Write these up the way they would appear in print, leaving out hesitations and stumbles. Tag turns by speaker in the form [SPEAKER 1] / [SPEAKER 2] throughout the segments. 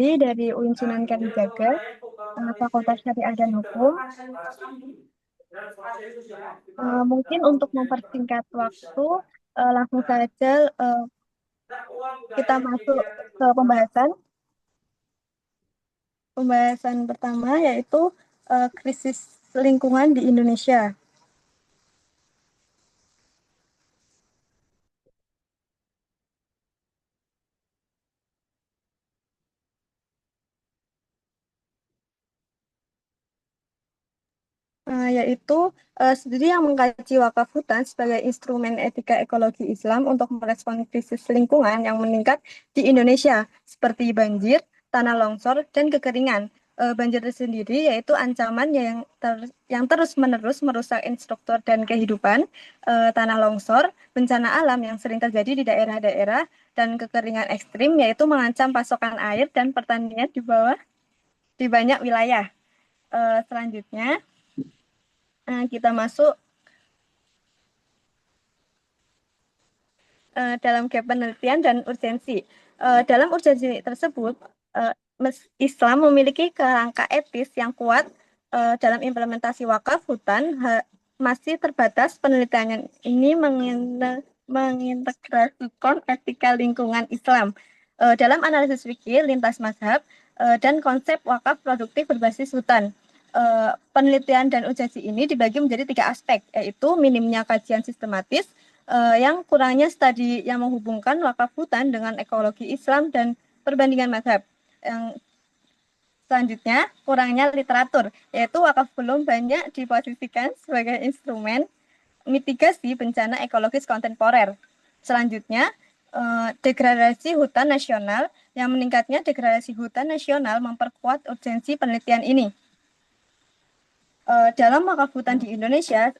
[SPEAKER 1] dari UIN Sunan Kalijaga, Fakultas Syariah dan Hukum. Mungkin untuk mempersingkat waktu, langsung saja eh, kita masuk ke pembahasan. Pembahasan pertama yaitu krisis lingkungan di Indonesia. Yaitu studi yang mengkaji wakaf hutan sebagai instrumen etika ekologi Islam untuk merespon krisis lingkungan yang meningkat di Indonesia, seperti banjir, tanah longsor, dan kekeringan. Banjir itu sendiri yaitu ancaman yang terus-menerus merusak infrastruktur dan kehidupan, tanah longsor, bencana alam yang sering terjadi di daerah-daerah, dan kekeringan ekstrim yaitu mengancam pasokan air dan pertanian di banyak wilayah. Selanjutnya, kita masuk dalam gap penelitian dan urgensi. Dalam urgensi tersebut, Islam memiliki kerangka etis yang kuat dalam implementasi wakaf hutan. Masih terbatas penelitian ini mengintegrasikan etika lingkungan Islam dalam analisis fikih lintas mazhab dan konsep wakaf produktif berbasis hutan. Penelitian dan urgensi ini dibagi menjadi 3 aspek, yaitu minimnya kajian sistematis, yang kurangnya studi yang menghubungkan wakaf hutan dengan ekologi Islam dan perbandingan mazhab. Yang selanjutnya, kurangnya literatur, yaitu wakaf belum banyak diposisikan sebagai instrumen mitigasi bencana ekologis kontemporer. Selanjutnya, degradasi hutan nasional, yang meningkatnya degradasi hutan nasional memperkuat urgensi penelitian ini. Dalam wakaf hutan di Indonesia,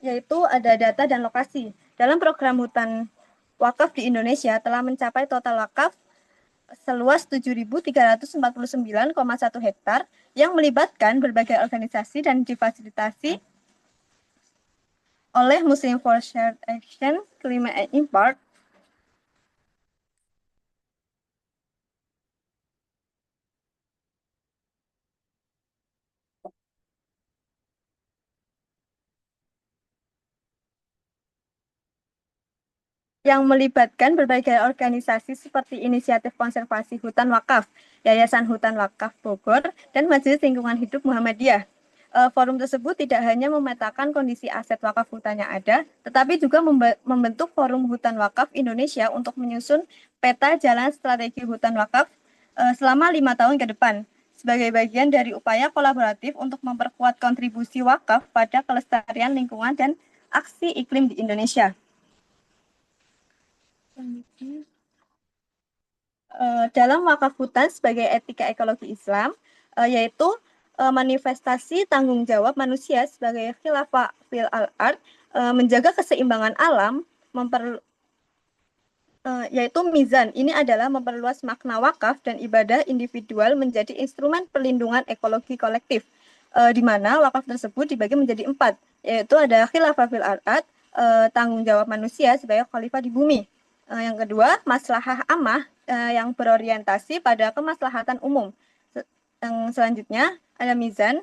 [SPEAKER 1] yaitu ada data dan lokasi. Dalam program hutan wakaf di Indonesia telah mencapai total wakaf seluas 7.349,1 hektar yang melibatkan berbagai organisasi dan difasilitasi oleh Muslim for Shared Action, Climate Impact, yang melibatkan berbagai organisasi seperti Inisiatif Konservasi Hutan Wakaf, Yayasan Hutan Wakaf Bogor, dan Majelis Lingkungan Hidup Muhammadiyah. Forum tersebut tidak hanya memetakan kondisi aset wakaf hutan yang ada, tetapi juga membentuk Forum Hutan Wakaf Indonesia untuk menyusun peta jalan strategi hutan wakaf selama 5 tahun ke depan, sebagai bagian dari upaya kolaboratif untuk memperkuat kontribusi wakaf pada kelestarian lingkungan dan aksi iklim di Indonesia. Dalam wakaf hutan sebagai etika ekologi Islam, yaitu manifestasi tanggung jawab manusia sebagai khilafah fil al-ard, menjaga keseimbangan alam, yaitu mizan. Ini adalah memperluas makna wakaf dan ibadah individual menjadi instrumen perlindungan ekologi kolektif, di mana wakaf tersebut dibagi menjadi 4, yaitu ada khilafah fil al-ard, tanggung jawab manusia sebagai khalifah di bumi. Yang kedua, maslahah amah, yang berorientasi pada kemaslahatan umum. Yang selanjutnya ada mizan,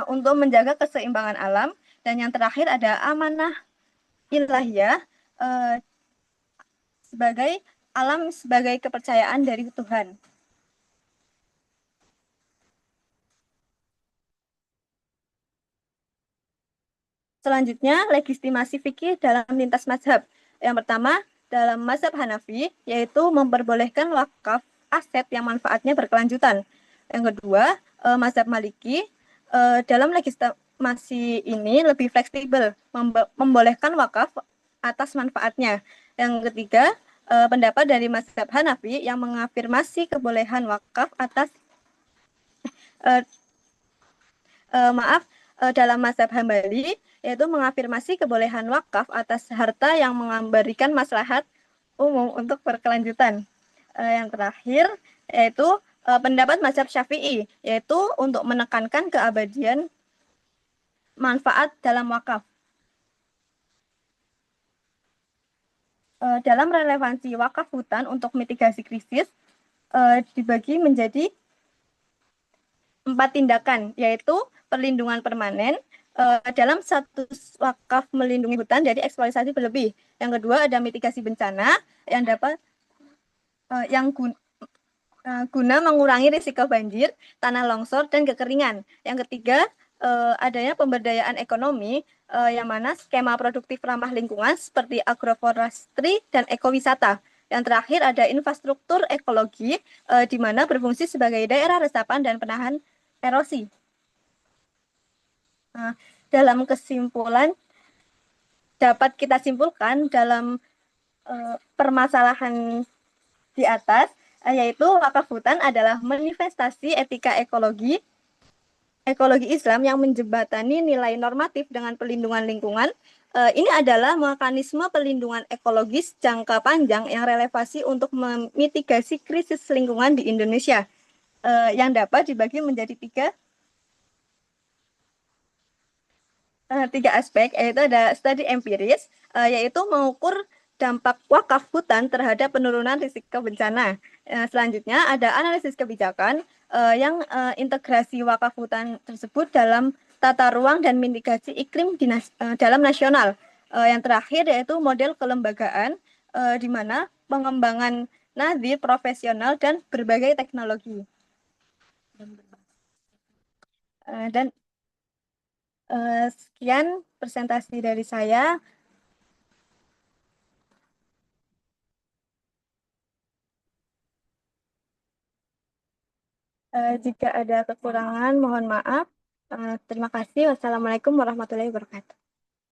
[SPEAKER 1] untuk menjaga keseimbangan alam, dan yang terakhir ada amanah ilahiyah, sebagai alam sebagai kepercayaan dari Tuhan. Selanjutnya, legitimasi fikih dalam lintas mazhab. Yang pertama, dalam mazhab Hanafi, yaitu memperbolehkan wakaf aset yang manfaatnya berkelanjutan. Yang kedua, mazhab Maliki, dalam legitimasi ini lebih fleksibel, membolehkan wakaf atas manfaatnya. Yang ketiga, pendapat dari mazhab Hanafi yang mengafirmasi kebolehan wakaf atas uh, dalam mazhab Hambali, yaitu mengafirmasi kebolehan wakaf atas harta yang memberikan maslahat umum untuk berkelanjutan. Yang terakhir, yaitu pendapat mazhab Syafi'i, yaitu untuk menekankan keabadian manfaat dalam wakaf. Dalam relevansi wakaf hutan untuk mitigasi krisis dibagi menjadi 4 tindakan, yaitu perlindungan permanen dalam status wakaf melindungi hutan dari eksploitasi berlebih. Yang kedua ada mitigasi bencana yang dapat yang guna mengurangi risiko banjir, tanah longsor, dan kekeringan. Yang ketiga, adanya pemberdayaan ekonomi yang mana skema produktif ramah lingkungan seperti agroforestry dan ekowisata. Yang terakhir ada infrastruktur ekologi di mana berfungsi sebagai daerah resapan dan penahan erosi. Nah, dalam kesimpulan dapat kita simpulkan dalam permasalahan di atas, yaitu wakaf hutan adalah manifestasi etika ekologi Islam yang menjembatani nilai normatif dengan pelindungan lingkungan. Ini adalah mekanisme pelindungan ekologis jangka panjang yang relevansi untuk memitigasi krisis lingkungan di Indonesia, yang dapat dibagi menjadi tiga aspek, yaitu ada studi empiris, yaitu mengukur dampak wakaf hutan terhadap penurunan risiko bencana. Selanjutnya ada analisis kebijakan yang integrasi wakaf hutan tersebut dalam tata ruang dan mitigasi iklim dalam nasional. Yang terakhir yaitu model kelembagaan di mana pengembangan nadir profesional dan berbagai teknologi. Dan sekian presentasi dari saya. Jika ada kekurangan, mohon maaf. Terima kasih. Wassalamualaikum warahmatullahi wabarakatuh.